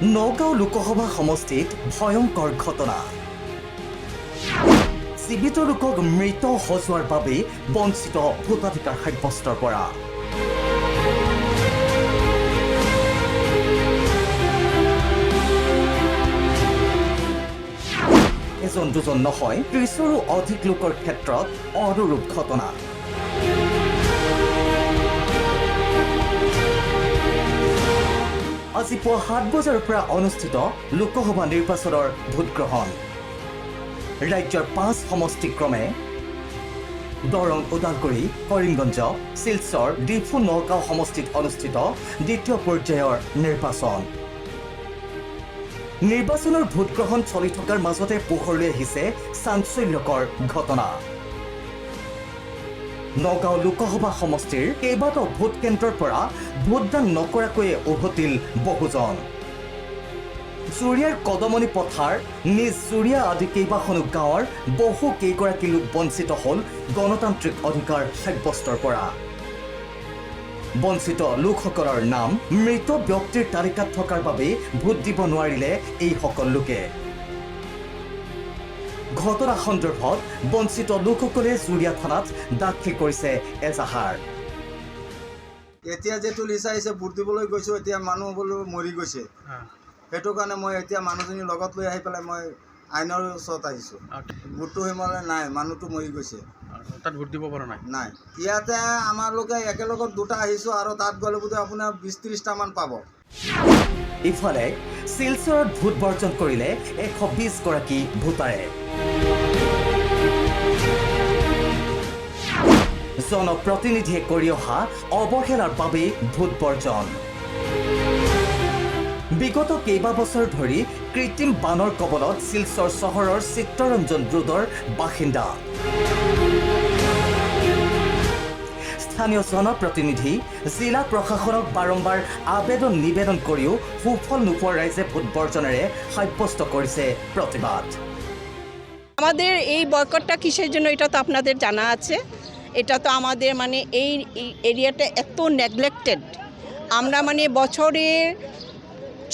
নগাঁও লোকসভা সমষ্টিত ভয়ংকৰ ঘটনা। জীৱিত লোকক মৃত সজোৱাৰ বাবে বঞ্চিত ভোটাধিকাৰ সাব্যস্তৰ পৰা। এজন দুজন নহয় ৩০ৰো অধিক লোকৰ ক্ষেত্ৰত অনুৰূপ ঘটনা। আজি পুৱা ৭ বজাৰ পৰা অনুষ্ঠিত লোকসভা নিৰ্বাচনৰ ভোটগ্ৰহণ। ৰাজ্যৰ ৫ সমষ্টিক্ৰমে দৰং, ওদালগুৰি, কৰিমগঞ্জ, শিলচৰ, ডিফু, নগাঁও সমষ্টিত অনুষ্ঠিত দ্বিতীয় পৰ্যায়ৰ নিৰ্বাচন। নিৰ্বাচনৰ ভোটগ্ৰহণ চলি থকাৰ মাজতে পোহৰলৈ আহিছে চাঞ্চল্যকৰ ঘটনা। নগাঁও লোকসভা সমষ্টিৰ কেইবাটাও ভোট কেন্দ্ৰৰ পৰা ভোটদান নকৰাকৈয়ে উভতিল বহুজন। জুৰিয়াৰ কদমনি পথাৰ, নিজ জুৰিয়া আদি কেইবাখনো গাঁৱৰ বহু কেইগৰাকী লোক বঞ্চিত হ'ল গণতান্ত্ৰিক অধিকাৰ সাব্যস্তৰ পৰা। বঞ্চিত লোকসকলৰ নাম মৃত ব্যক্তিৰ তালিকাত থকাৰ বাবে ভোট দিব নোৱাৰিলে এইসকল লোকে। ঘটনা সন্দৰ্ভত বঞ্চিত লোকসকলে জুৰিয়া থানাত দাখিল কৰিছে এজাহাৰ। এতিয়া যিটো লিষ্ট আহিছে ভোট দিবলৈ গৈছোঁ, এতিয়া মানুহবোৰ মৰি গৈছে। সেইটো কাৰণে মই এতিয়া মানুহজনী লগত লৈ আহি পেলাই মই আইনৰ ওচৰত আহিছোঁ। ভোটটো সিমানে নাই, মানুহটো মৰি গৈছে। তাত ভোট দিব পৰা নাই? নাই। ইয়াতে আমালোকে একেলগত দুটা আহিছোঁ আৰু তাত গ'লে বোধ আপোনাৰ ২০-৩০টামান পাব। ইফালে শিলচৰত ভোট বৰ্জন কৰিলে ১২০ গৰাকী ভোটাৰে। জনপ্ৰতিনিধিয়ে কৰি অহা অৱহেলাৰ বাবেই ভোট বৰ্জন। বিগত কেইবাবছৰ ধৰি কৃত্ৰিম বানৰ কবলত শিলচৰ চহৰৰ চিত্তৰঞ্জন ৰোডৰ বাসিন্দা। স্থানীয় জনপ্ৰতিনিধি, জিলা প্ৰশাসনক বাৰম্বাৰ আবেদন নিবেদন কৰিও সুফল নোপোৱা ৰাইজে ভোট বৰ্জনেৰে সাব্যস্ত কৰিছে প্ৰতিবাদ। আমাদের এই বয়কটটা কিসের জন্য এটা তো আপনাদের জানা আছে। এটা তো আমাদের মানে এই এরিয়াটা এত নেগলেক্টেড। আমরা মানে বছরে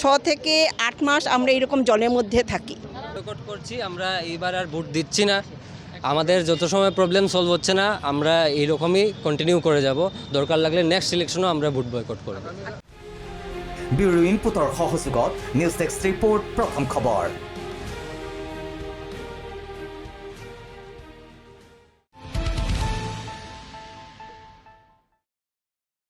6 থেকে 8 মাস আমরা এরকম জলের মধ্যে থাকি। বয়কট করছি, আমরা এইবার আর ভোট দিচ্ছি না। আমাদের যত সময় প্রবলেম সলভ হচ্ছে না, আমরা এইরকমই কন্টিনিউ করে যাব। দরকার লাগলে নেক্সট ইলেকশনও আমরা ভোট বয়কট করব। ব্যুৰো ইনপুটৰ সহযোগত নিউজ ডেস্ক ৰিপোৰ্ট, প্ৰথম খবৰ।